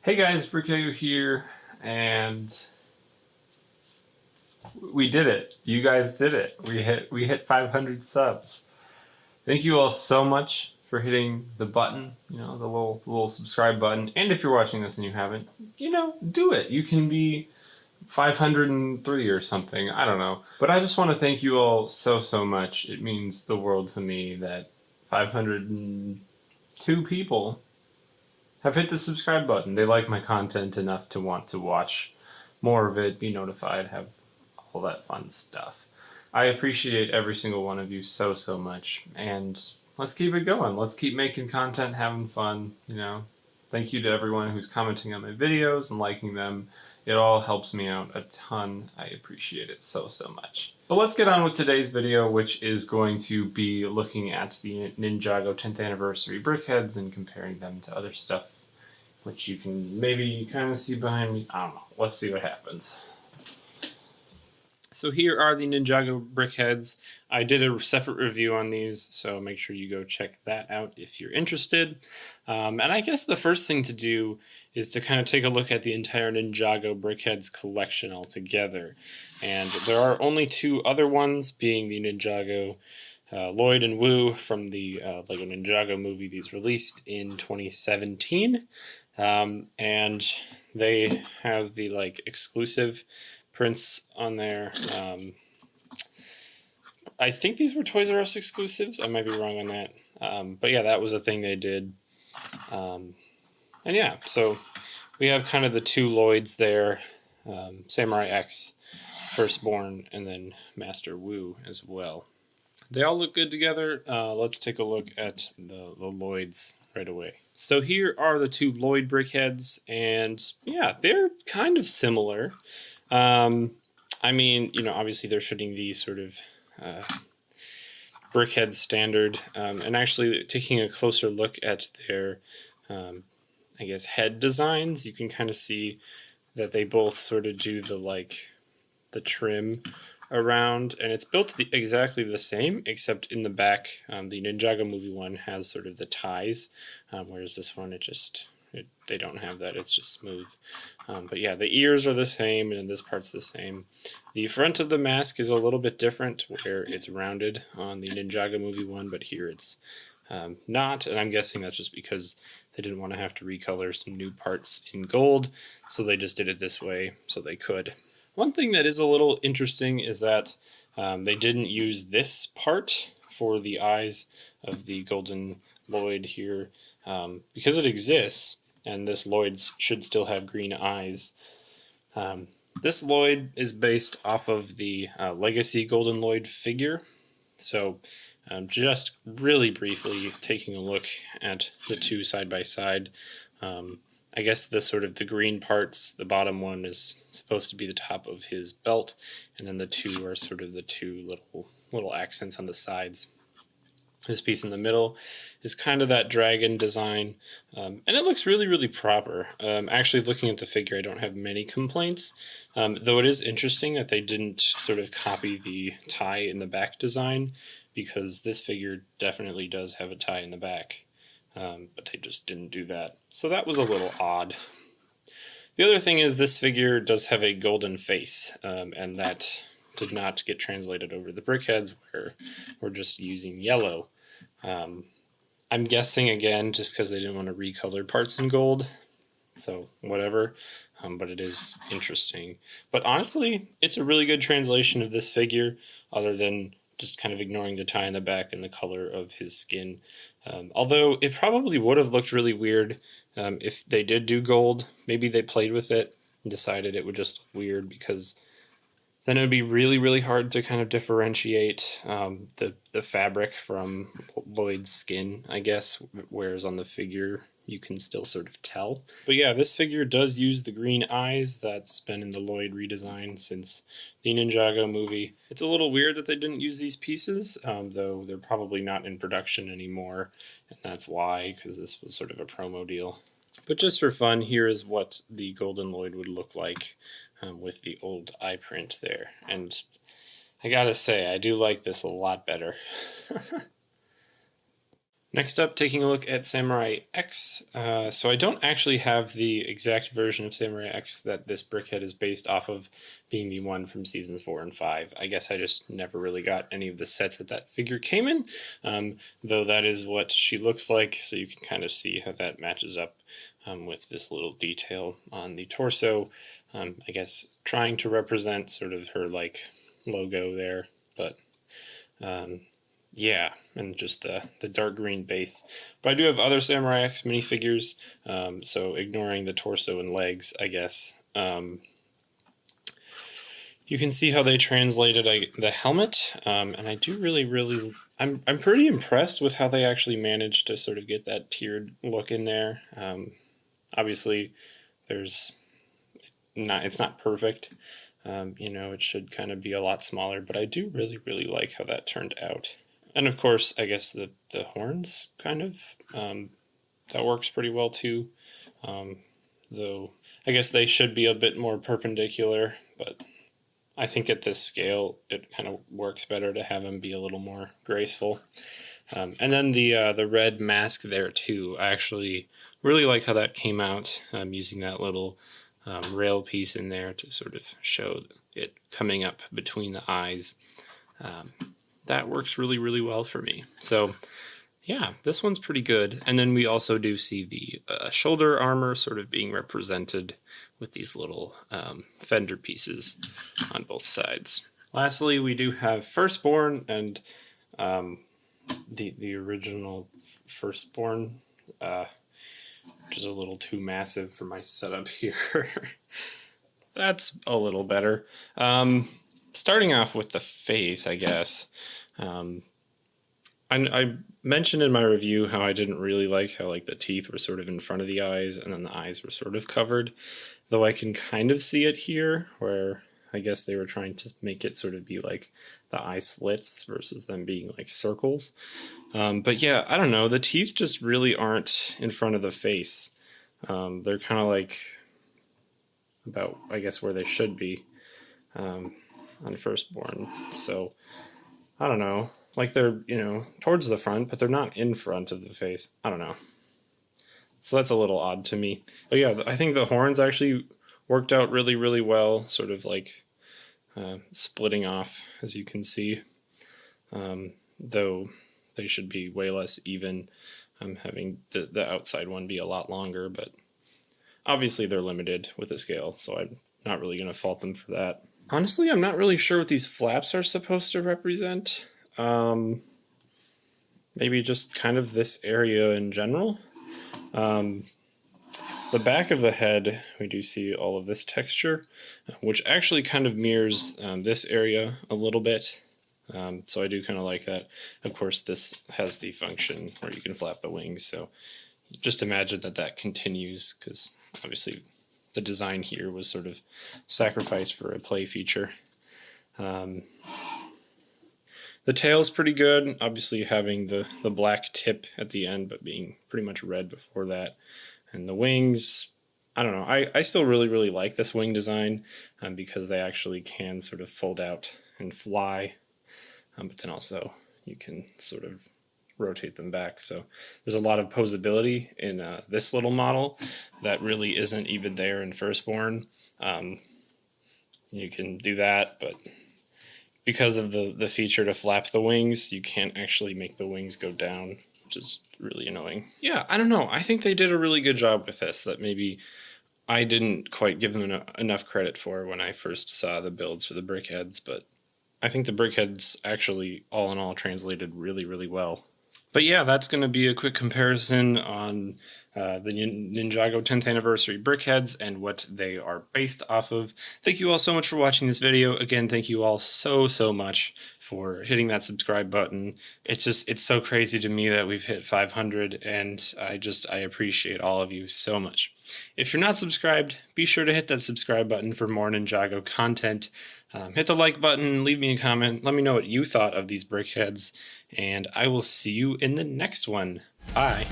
Hey guys, Brickheadz here, and we did it. You guys did it. We hit 500 subs. Thank you all so much for hitting the button, the little subscribe button. And if you're watching this and you haven't, do it. You can be 503 or something. I don't know. But I just want to thank you all so much. It means the world to me that 502 people have hit the subscribe button. They like my content enough to want to watch more of it, be notified, have all that fun stuff. I appreciate every single one of you so much, and let's keep it going. Let's keep making content, having fun, Thank you to everyone who's commenting on my videos and liking them. It all helps me out a ton. I appreciate it so much. But let's get on with today's video, which is going to be looking at the Ninjago 10th anniversary Brickheadz and comparing them to other stuff, which you can maybe kind of see behind me. I don't know. Let's see what happens. So here are the Ninjago Brickheadz. I did a separate review on these, so make sure you go check that out if you're interested. And I guess the first thing to do is to kind of take a look at the entire Ninjago Brickheadz collection altogether. And there are only two other ones, being the Ninjago Lloyd and Woo from the Lego Ninjago movie. These released in 2017. And they have the exclusive prints on there. I think these were Toys R Us exclusives. I might be wrong on that. But yeah, that was a thing they did. And yeah, so we have kind of the two Lloyds there. Samurai X, Firstbourne, and then Master Woo as well. They all look good together. Let's take a look at the Lloyds right away. So here are the two Lloyd Brickheadz, and yeah, they're kind of similar. I mean, obviously they're shooting the sort of Brickheadz standard, and actually taking a closer look at their, I guess, head designs, you can kind of see that they both sort of do the trim around, and it's built exactly the same, except in the back, the Ninjago movie one has sort of the ties, whereas this one, they don't have that. It's just smooth. But yeah, the ears are the same, and this part's the same. The front of the mask is a little bit different, where it's rounded on the Ninjago movie one, but here it's not. And I'm guessing that's just because they didn't want to have to recolor some new parts in gold, so they just did it this way so they could. One thing that is a little interesting is that they didn't use this part for the eyes of the golden Lloyd here, because it exists, and this Lloyd should still have green eyes. This Lloyd is based off of the Legacy Golden Lloyd figure. So just really briefly taking a look at the two side by side. I guess the green parts, the bottom one is supposed to be the top of his belt, and then the two are sort of the two little accents on the sides. This piece in the middle is kind of that dragon design, and it looks really proper. Actually, looking at the figure, I don't have many complaints, though it is interesting that they didn't sort of copy the tie in the back design, because this figure definitely does have a tie in the back, but they just didn't do that. So that was a little odd. The other thing is this figure does have a golden face, and that did not get translated over the Brickheadz, where we're just using yellow. I'm guessing, again, just because they didn't want to recolor parts in gold, so whatever, but it is interesting. But honestly, it's a really good translation of this figure, other than just kind of ignoring the tie in the back and the color of his skin. Although it probably would have looked really weird if they did do gold. Maybe they played with it and decided it would just look weird, because then it would be really hard to kind of differentiate the fabric from Lloyd's skin, I guess, whereas on the figure you can still sort of tell. But yeah, this figure does use the green eyes. That's been in the Lloyd redesign since the Ninjago movie. It's a little weird that they didn't use these pieces, though they're probably not in production anymore, and that's why, because this was sort of a promo deal. But just for fun, here is what the Golden Lloyd would look like with the old eye print there. And I gotta say, I do like this a lot better. Next up, taking a look at Samurai X. So I don't actually have the exact version of Samurai X that this brickhead is based off of, being the one from seasons 4 and 5. I guess I just never really got any of the sets that figure came in, though that is what she looks like, so you can kind of see how that matches up with this little detail on the torso. I guess trying to represent sort of her like logo there, but yeah, and just the dark green base. But I do have other Samurai X minifigures, so ignoring the torso and legs, I guess. You can see how they translated the helmet, and I do really, I'm pretty impressed with how they actually managed to sort of get that tiered look in there. Obviously, it's not perfect. You know, it should kind of be a lot smaller, but I do really like how that turned out. And of course, I guess the horns kind of, that works pretty well too. Though I guess they should be a bit more perpendicular, but I think at this scale, it kind of works better to have them be a little more graceful. And then the red mask there too. I actually really like how that came out, using that little rail piece in there to sort of show it coming up between the eyes. That works really well for me. So yeah, this one's pretty good. And then we also do see the shoulder armor sort of being represented with these little fender pieces on both sides. Lastly, we do have Firstbourne and the original Firstbourne, which is a little too massive for my setup here. That's a little better. Starting off with the face, I guess. I mentioned in my review how I didn't really like how like the teeth were sort of in front of the eyes and then the eyes were sort of covered, though I can kind of see it here where I guess they were trying to make it sort of be like the eye slits versus them being like circles. But yeah, I don't know, the teeth just really aren't in front of the face. They're kind of like about, I guess, where they should be on Firstbourne. So I don't know, like they're, you know, towards the front, but they're not in front of the face. I don't know. So that's a little odd to me. But yeah, I think the horns actually worked out really well, sort of like splitting off, as you can see. Though they should be way less even, having the outside one be a lot longer, but obviously they're limited with the scale, so I'm not really going to fault them for that. Honestly, I'm not really sure what these flaps are supposed to represent. Maybe just kind of this area in general. The back of the head, we do see all of this texture, which actually kind of mirrors this area a little bit. So I do kind of like that. Of course, this has the function where you can flap the wings, so just imagine that continues, because obviously the design here was sort of sacrificed for a play feature. The tail's pretty good, obviously having the black tip at the end, but being pretty much red before that. And the wings, I don't know, I still really like this wing design, because they actually can sort of fold out and fly, but then also you can sort of rotate them back. So there's a lot of posability in this little model that really isn't even there in Firstbourne. You can do that, but because of the feature to flap the wings, you can't actually make the wings go down, which is really annoying. Yeah, I don't know. I think they did a really good job with this that maybe I didn't quite give them enough credit for when I first saw the builds for the Brickheadz, but I think the Brickheadz actually, all in all, translated really well. But yeah, that's going to be a quick comparison on the Ninjago 10th Anniversary Brickheadz and what they are based off of. Thank you all so much for watching this video. Again, thank you all so much for hitting that subscribe button. It's so crazy to me that we've hit 500, and I appreciate all of you so much. If you're not subscribed, be sure to hit that subscribe button for more Ninjago content. Hit the like button, leave me a comment, let me know what you thought of these Brickheadz, and I will see you in the next one. Bye.